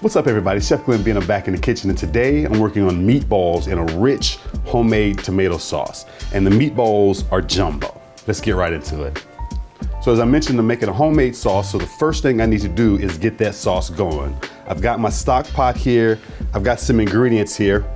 What's up everybody, Chef Glenn B and I'm back in the kitchen, and today I'm working on meatballs in a rich homemade tomato sauce. And the meatballs are jumbo. Let's get right into it. So as I mentioned, I'm making a homemade sauce, so the first thing I need to do is get that sauce going. I've got my stock pot here, I've got some ingredients here.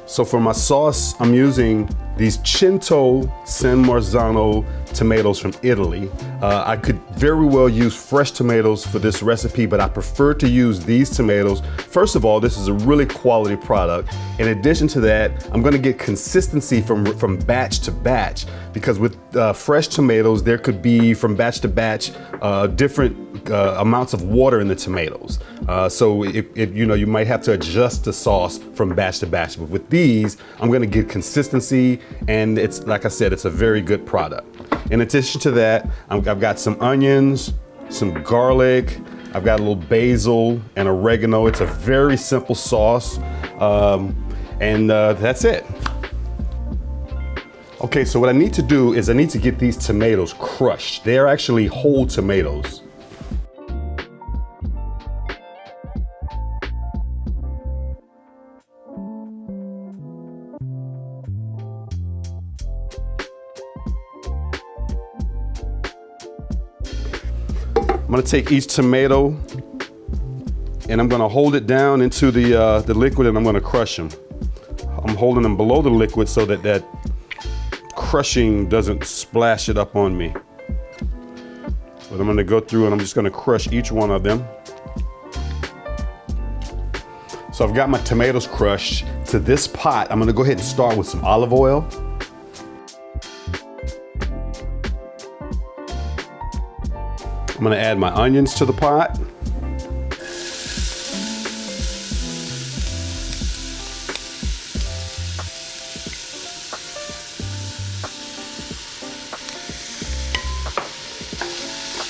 So for my sauce, I'm using these Cinto San Marzano tomatoes from Italy. I could very well use fresh tomatoes for this recipe, but I prefer to use these tomatoes. First of all, this is a really quality product. In addition to that, I'm gonna get consistency from batch to batch, because with fresh tomatoes, there could be from batch to batch different amounts of water in the tomatoes. So you might have to adjust the sauce from batch to batch. But with these, I'm gonna get consistency, and it's, like I said, it's a very good product. In addition to that, I've got some onions, some garlic, I've got a little basil and oregano. It's a very simple sauce, and that's it. Okay, so what I need to do is I need to get these tomatoes crushed. They're actually whole tomatoes. I'm gonna take each tomato and I'm gonna hold it down into the liquid, and I'm gonna crush them. I'm holding them below the liquid so that that crushing doesn't splash it up on me. But I'm gonna go through and I'm just gonna crush each one of them. So I've got my tomatoes crushed. To this pot, I'm gonna go ahead and start with some olive oil. I'm gonna add my onions to the pot.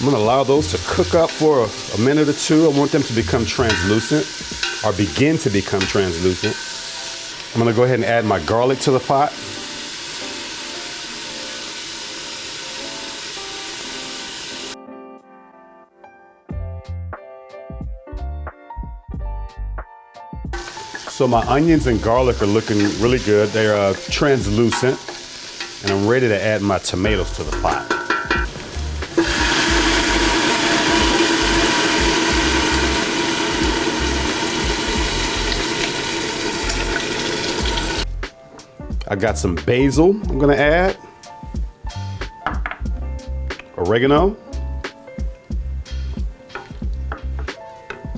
I'm gonna allow those to cook up for a minute or two. I want them to become translucent, or begin to become translucent. I'm gonna go ahead and add my garlic to the pot. So my onions and garlic are looking really good. They're translucent, and I'm ready to add my tomatoes to the pot. I got some basil I'm gonna add, oregano,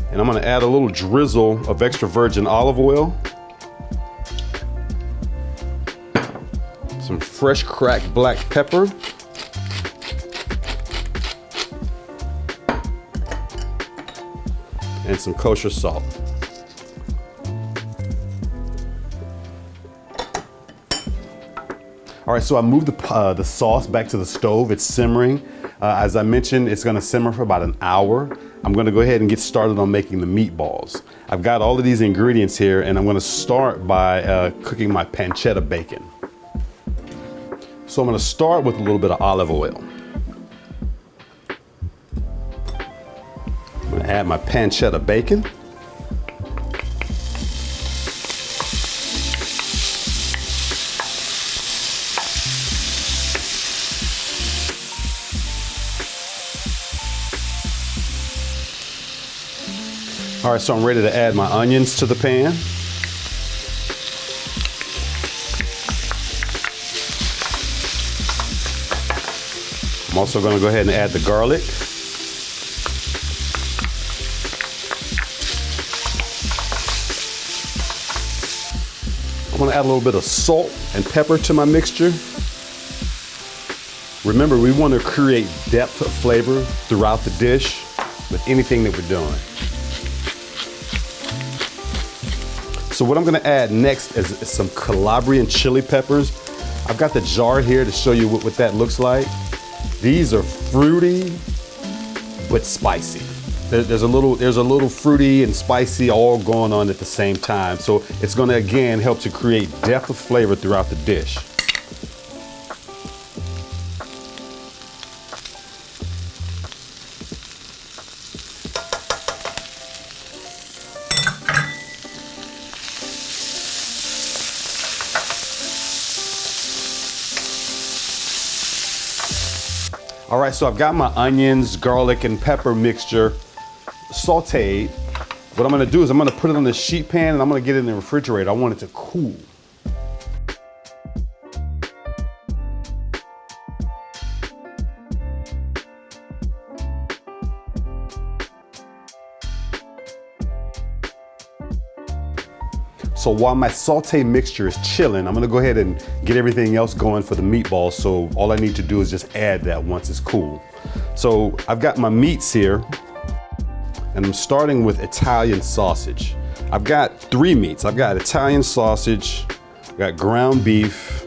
and I'm gonna add a little drizzle of extra virgin olive oil, some fresh cracked black pepper, and some kosher salt. All right, so I moved the sauce back to the stove. It's simmering. As I mentioned, it's gonna simmer for about an hour. I'm gonna go ahead and get started on making the meatballs. I've got all of these ingredients here, and I'm gonna start by cooking my pancetta bacon. So I'm gonna start with a little bit of olive oil. I'm gonna add my pancetta bacon. All right, so I'm ready to add my onions to the pan. I'm also gonna go ahead and add the garlic. I'm gonna add a little bit of salt and pepper to my mixture. Remember, we wanna create depth of flavor throughout the dish with anything that we're doing. So what I'm gonna add next is some Calabrian chili peppers. I've got the jar here to show you what that looks like. These are fruity, but spicy. There's a little fruity and spicy all going on at the same time. So it's gonna, again, help to create depth of flavor throughout the dish. All right, so I've got my onions, garlic, and pepper mixture sauteed. What I'm gonna do is I'm gonna put it on the sheet pan and I'm gonna get it in the refrigerator. I want it to cool. So while my saute mixture is chilling, I'm gonna go ahead and get everything else going for the meatballs. So all I need to do is just add that once it's cool. So I've got my meats here, and I'm starting with Italian sausage. I've got 3 meats. I've got Italian sausage, I've got ground beef,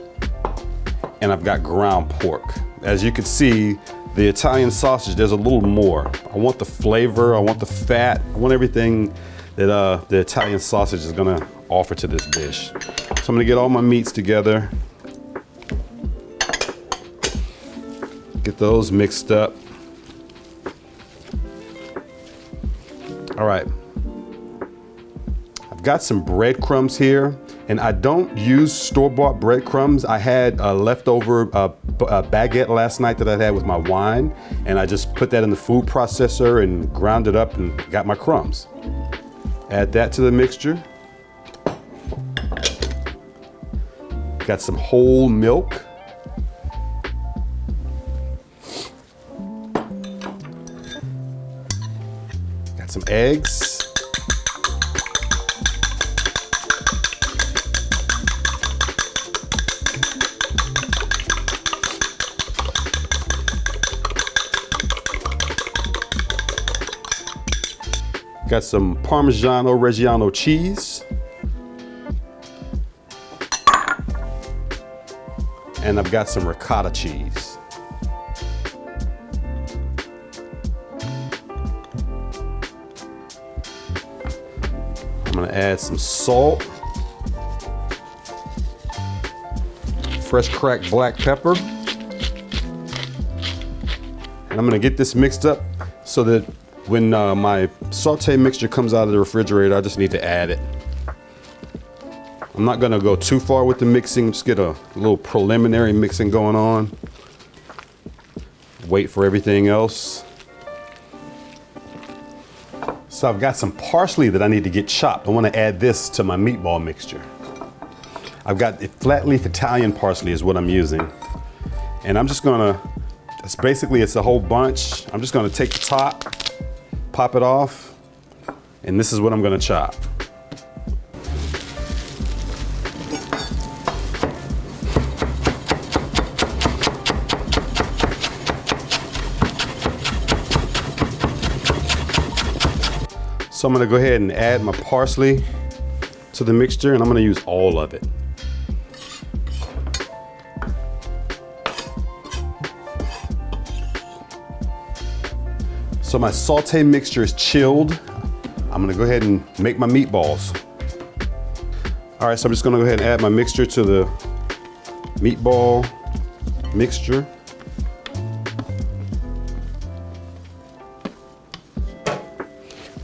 and I've got ground pork. As you can see, the Italian sausage, there's a little more. I want the flavor, I want the fat, I want everything that the Italian sausage is gonna offer to this dish. So I'm gonna get all my meats together, get those mixed up. All right, I've got some breadcrumbs here, and I don't use store-bought breadcrumbs. I had a leftover baguette last night that I had with my wine, and I just put that in the food processor and ground it up and got my crumbs. Add that to the mixture. Got some whole milk. Got some eggs. Got some Parmigiano Reggiano cheese. And I've got some ricotta cheese. I'm gonna add some salt, fresh cracked black pepper, and I'm gonna get this mixed up so that when my saute mixture comes out of the refrigerator, I just need to add it. I'm not gonna go too far with the mixing, just get a little preliminary mixing going on. Wait for everything else. So I've got some parsley that I need to get chopped. I wanna add this to my meatball mixture. I've got flat leaf Italian parsley is what I'm using. And I'm just gonna, it's a whole bunch. I'm just gonna take the top, pop it off, and this is what I'm gonna chop. So I'm gonna go ahead and add my parsley to the mixture, and I'm gonna use all of it. So my saute mixture is chilled. I'm gonna go ahead and make my meatballs. All right, so I'm just gonna go ahead and add my mixture to the meatball mixture.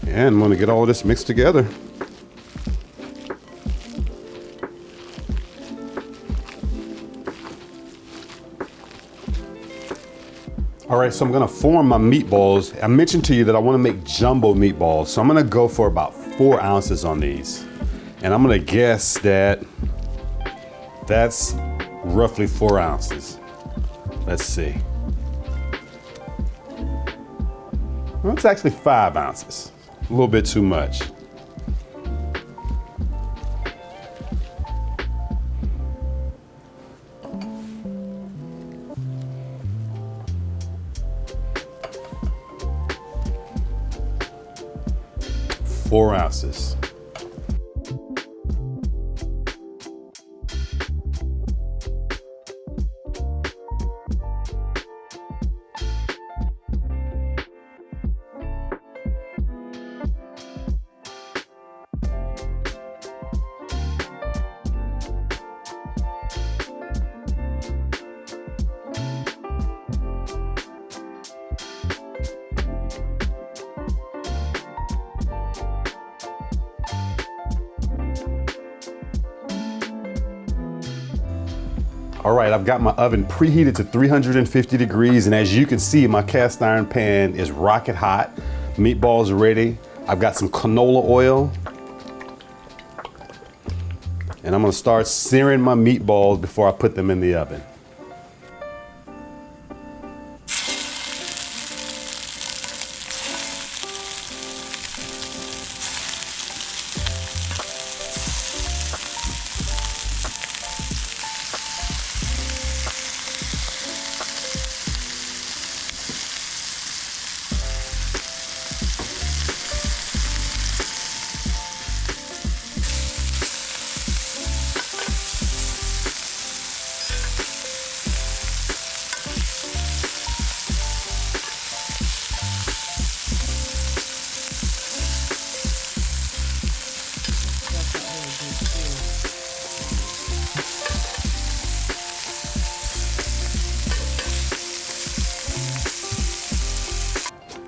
And I'm gonna get all this mixed together. All right, so I'm gonna form my meatballs. I mentioned to you that I wanna make jumbo meatballs. So I'm gonna go for about 4 ounces on these. And I'm gonna guess that that's roughly 4 ounces. Let's see. Well, it's actually 5 ounces. A little bit too much. Four ounces. All right, I've got my oven preheated to 350 degrees, and as you can see, my cast iron pan is rocket hot. Meatballs are ready. I've got some canola oil, and I'm gonna start searing my meatballs before I put them in the oven.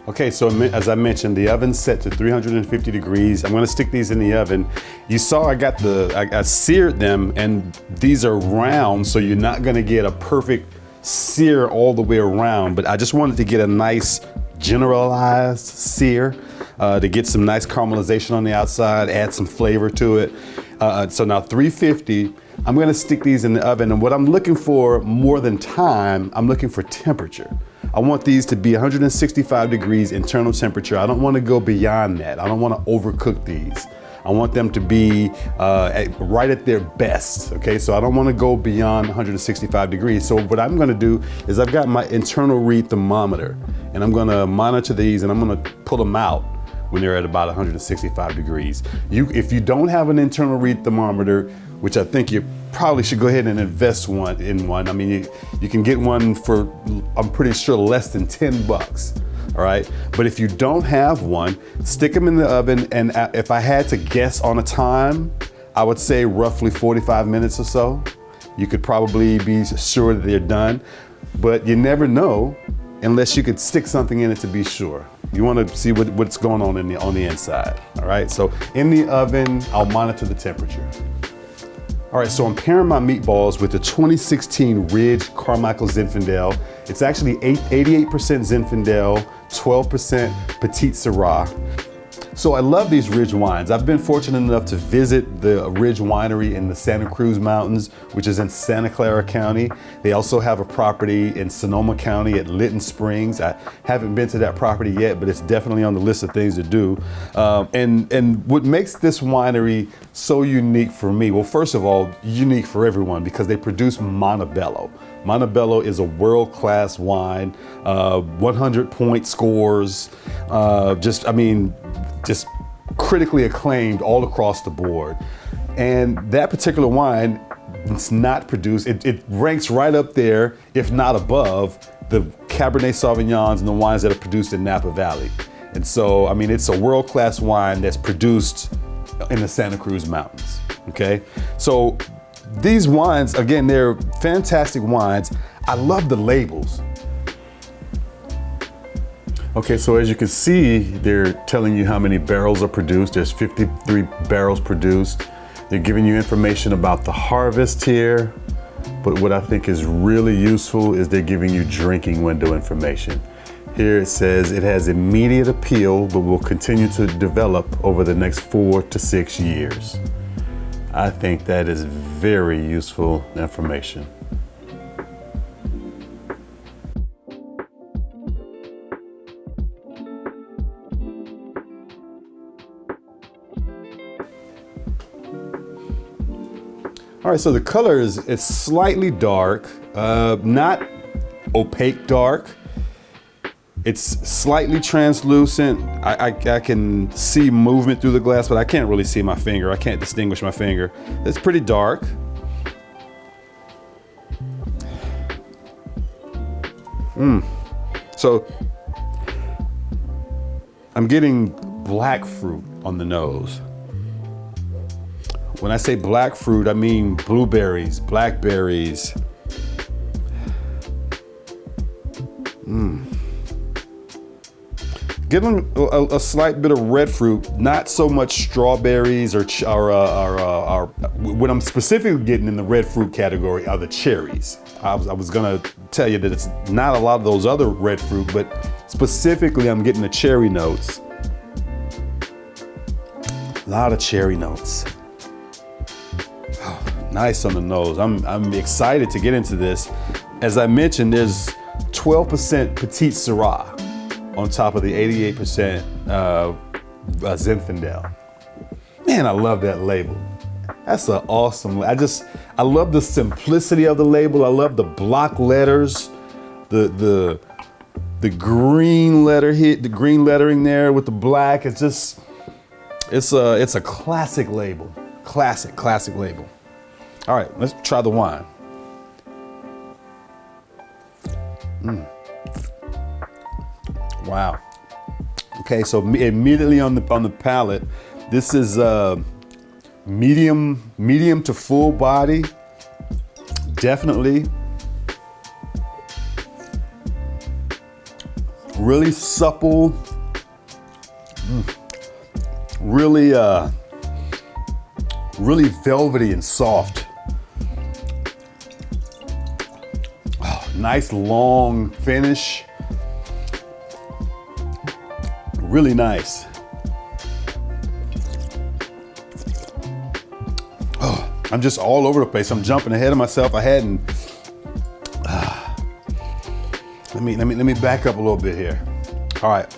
Okay, so as I mentioned, the oven's set to 350 degrees. I'm gonna stick these in the oven. You saw I seared them, and these are round, so you're not gonna get a perfect sear all the way around, but I just wanted to get a nice generalized sear to get some nice caramelization on the outside, add some flavor to it. So now 350, I'm gonna stick these in the oven, and what I'm looking for more than time, I'm looking for temperature. I want these to be 165 degrees internal temperature. I don't want to go beyond that. I don't want to overcook these. I want them to be right at their best, okay? So I don't want to go beyond 165 degrees. So what I'm gonna do is I've got my internal read thermometer, and I'm gonna monitor these, and I'm gonna pull them out when they're at about 165 degrees. If you don't have an internal read thermometer, which I think you probably should go ahead and invest in one. I mean, you can get one for, I'm pretty sure, less than 10 bucks, all right? But if you don't have one, stick them in the oven, and if I had to guess on a time, I would say roughly 45 minutes or so. You could probably be sure that they're done, but you never know unless you could stick something in it to be sure. You want to see what's going on on the inside, all right? So in the oven, I'll monitor the temperature. All right, so I'm pairing my meatballs with the 2016 Ridge Carmichael Zinfandel. It's actually 88% Zinfandel, 12% Petite Syrah. So I love these Ridge wines. I've been fortunate enough to visit the Ridge Winery in the Santa Cruz Mountains, which is in Santa Clara County. They also have a property in Sonoma County at Lytton Springs. I haven't been to that property yet, but it's definitely on the list of things to do. And what makes this winery so unique for me, well, first of all, unique for everyone because they produce Montebello. Montebello is a world-class wine, 100-point scores, just critically acclaimed all across the board. And that particular wine, it's not produced, it ranks right up there, if not above, the Cabernet Sauvignons and the wines that are produced in Napa Valley. And so, I mean, it's a world-class wine that's produced in the Santa Cruz Mountains, okay? So these wines, again, they're fantastic wines. I love the labels. Okay, so as you can see, they're telling you how many barrels are produced. There's 53 barrels produced. They're giving you information about the harvest here. But what I think is really useful is they're giving you drinking window information. Here it says it has immediate appeal, but will continue to develop over the next 4 to 6 years. I think that is very useful information. All right, so the color it's slightly dark, not opaque dark. It's slightly translucent. I can see movement through the glass, but I can't really see my finger. I can't distinguish my finger. It's pretty dark. So I'm getting black fruit on the nose. When I say black fruit, I mean blueberries, blackberries. Give them a slight bit of red fruit, not so much strawberries or what I'm specifically getting in the red fruit category are the cherries. I was gonna tell you that it's not a lot of those other red fruit, but specifically I'm getting the cherry notes. A lot of cherry notes. Oh, nice on the nose. I'm excited to get into this. As I mentioned, there's 12% Petite Syrah on top of the 88% Zinfandel. Man, I love that label. That's an awesome, I love the simplicity of the label. I love the block letters, the green letter hit, the green lettering there with the black. It's just, it's a classic label. Classic label. All right, let's try the wine. Wow. Okay, so immediately on the palate, this is medium to full body. Definitely. Really supple. Really velvety and soft. Oh, nice long finish. Really nice. Oh, I'm just all over the place. I'm jumping ahead of myself. I hadn't. Let me back up a little bit here. All right.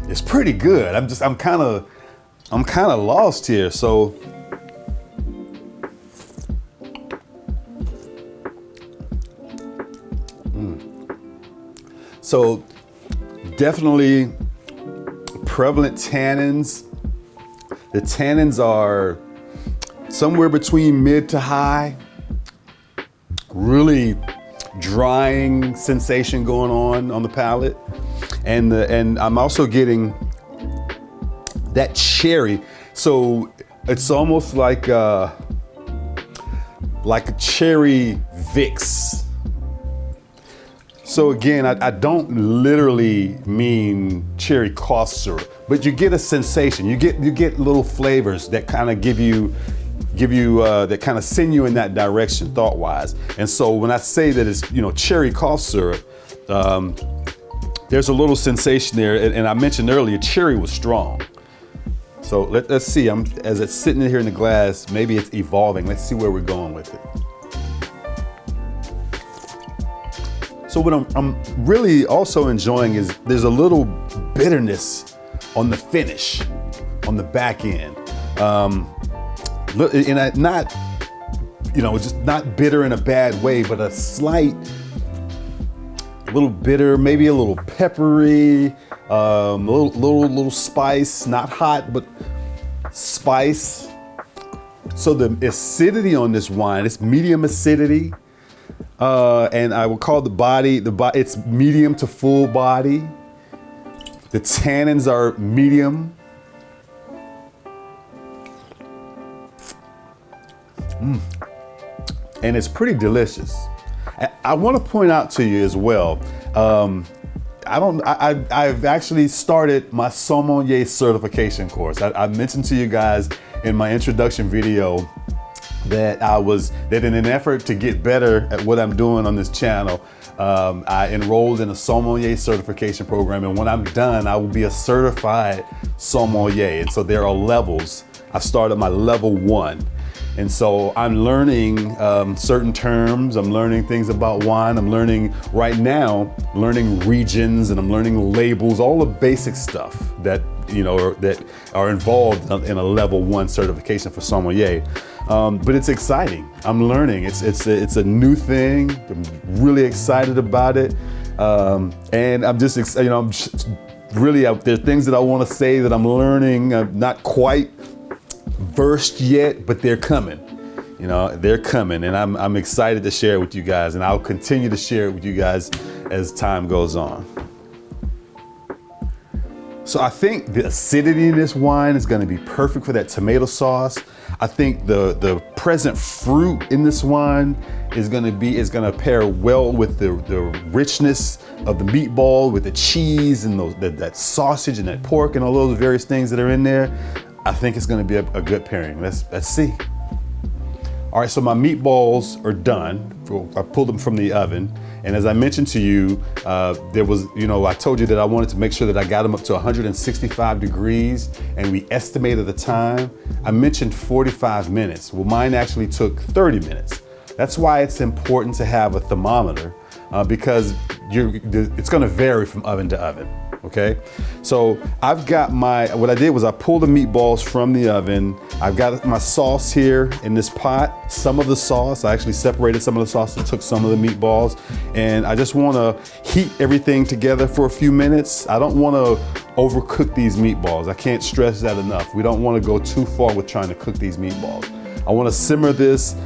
It's pretty good. I'm kind of lost here. So So definitely prevalent tannins. The tannins are somewhere between mid to high. Really drying sensation going on the palate. And I'm also getting that cherry. So it's almost like a cherry Vicks. So again, I don't literally mean cherry cough syrup, but you get a sensation. You get little flavors that kind of give you that kind of send you in that direction thought-wise. And so when I say that it's cherry cough syrup, there's a little sensation there. And I mentioned earlier, cherry was strong. So let's see. As it's sitting here in the glass, maybe it's evolving. Let's see where we're going with it. So what I'm really also enjoying is there's a little bitterness on the finish, on the back end. And not, just not bitter in a bad way, but a slight, little bitter, maybe a little peppery, little spice, not hot, but spice. So the acidity on this wine, it's medium acidity. And I will call the body, it's medium to full body. The tannins are medium. And it's pretty delicious. I want to point out to you as well, I've actually started my sommelier certification course. I mentioned to you guys in my introduction video that in an effort to get better at what I'm doing on this channel, I enrolled in a sommelier certification program, and when I'm done, I will be a certified sommelier. And so there are levels. I've started my level 1. And so I'm learning certain terms. I'm learning things about wine. I'm learning regions, and I'm learning labels, all the basic stuff that are involved in a level 1 certification for sommelier. But it's exciting. I'm learning. It's a new thing. I'm really excited about it. And I'm just I'm just really out there. Things that I want to say that I'm learning. I'm not quite versed yet, but they're coming. They're coming, and I'm excited to share it with you guys, and I'll continue to share it with you guys as time goes on. So I think the acidity in this wine is going to be perfect for that tomato sauce. I think the present fruit in this wine is gonna pair well with the richness of the meatball, with the cheese and that sausage and that pork and all those various things that are in there. I think it's gonna be a good pairing. Let's see. All right, so my meatballs are done. I pulled them from the oven. And as I mentioned to you, I told you that I wanted to make sure that I got them up to 165 degrees, and we estimated the time. I mentioned 45 minutes. Well, mine actually took 30 minutes. That's why it's important to have a thermometer because it's gonna vary from oven to oven. Okay, so what I did was I pulled the meatballs from the oven. I've got my sauce here in this pot. Some of the sauce, I actually separated some of the sauce and took some of the meatballs. And I just wanna heat everything together for a few minutes. I don't wanna overcook these meatballs. I can't stress that enough. We don't wanna go too far with trying to cook these meatballs. I wanna simmer this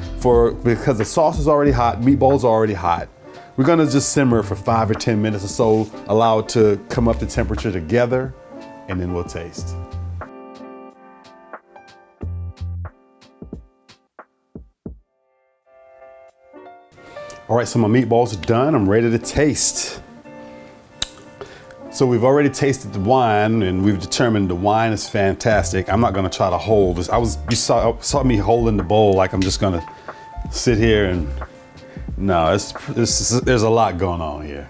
because the sauce is already hot, meatballs are already hot. We're gonna just simmer for 5 or 10 minutes or so, allow it to come up to temperature together, and then we'll taste. All right, so my meatballs are done. I'm ready to taste. So we've already tasted the wine and we've determined the wine is fantastic. I'm not gonna try to hold this. You saw me holding the bowl like I'm just gonna sit here and, no, there's a lot going on here.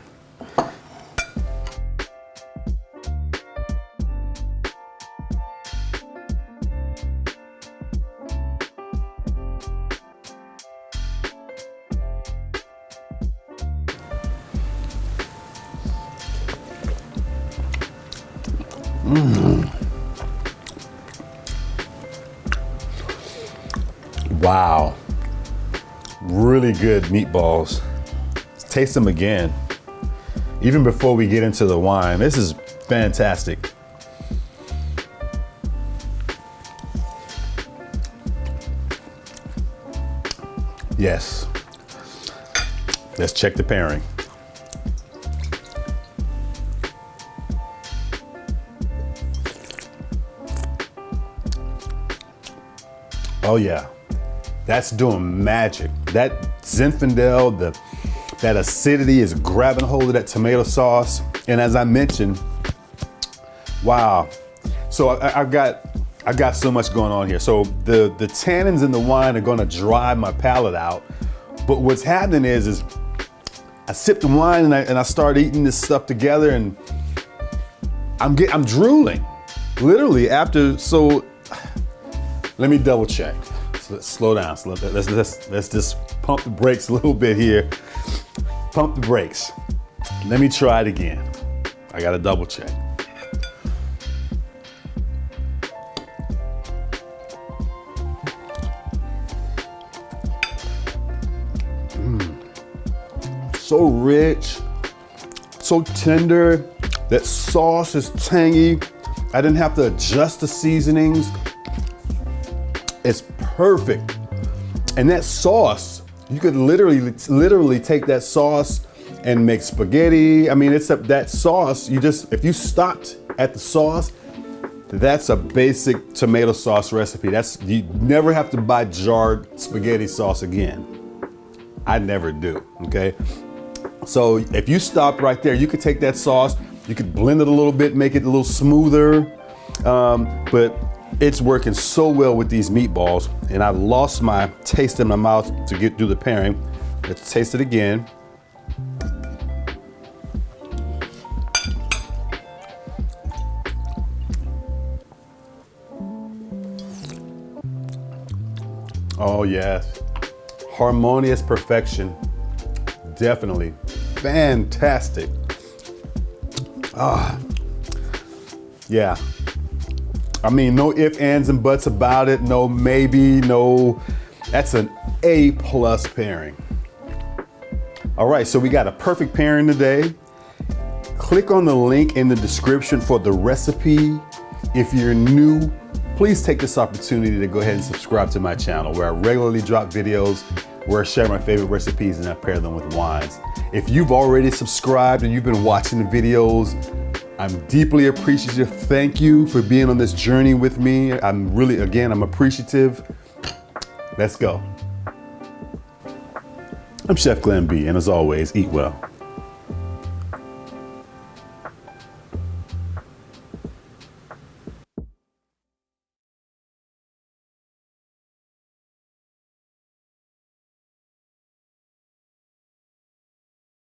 Wow. Really good meatballs. Let's taste them again. Even before we get into the wine, this is fantastic. Yes. Let's check the pairing. Oh yeah, that's doing magic. That Zinfandel, that acidity is grabbing hold of that tomato sauce. And as I mentioned, wow. So I've got so much going on here. So the tannins in the wine are gonna dry my palate out. But what's happening is I sip the wine and I start eating this stuff together and I'm drooling, literally after, so let me double check. So let's slow down. So let's just pump the brakes a little bit here. Pump the brakes. Let me try it again. I gotta double check. So rich, so tender. That sauce is tangy. I didn't have to adjust the seasonings. It's perfect. And that sauce, you could literally take that sauce and make spaghetti. I mean, that sauce, if you stopped at the sauce, that's a basic tomato sauce recipe. You never have to buy jarred spaghetti sauce again. I never do, okay? So if you stopped right there, you could take that sauce, you could blend it a little bit, make it a little smoother, but it's working so well with these meatballs, and I lost my taste in my mouth to get through the pairing. Let's taste it again. Oh yes, harmonious perfection, definitely, fantastic. Yeah. I mean, no ifs, ands, and buts about it. No maybe, no. That's an A+ pairing. All right, so we got a perfect pairing today. Click on the link in the description for the recipe. If you're new, please take this opportunity to go ahead and subscribe to my channel where I regularly drop videos where I share my favorite recipes and I pair them with wines. If you've already subscribed and you've been watching the videos, I'm deeply appreciative. Thank you for being on this journey with me. I'm appreciative. Let's go. I'm Chef Glenn B, and as always, eat well.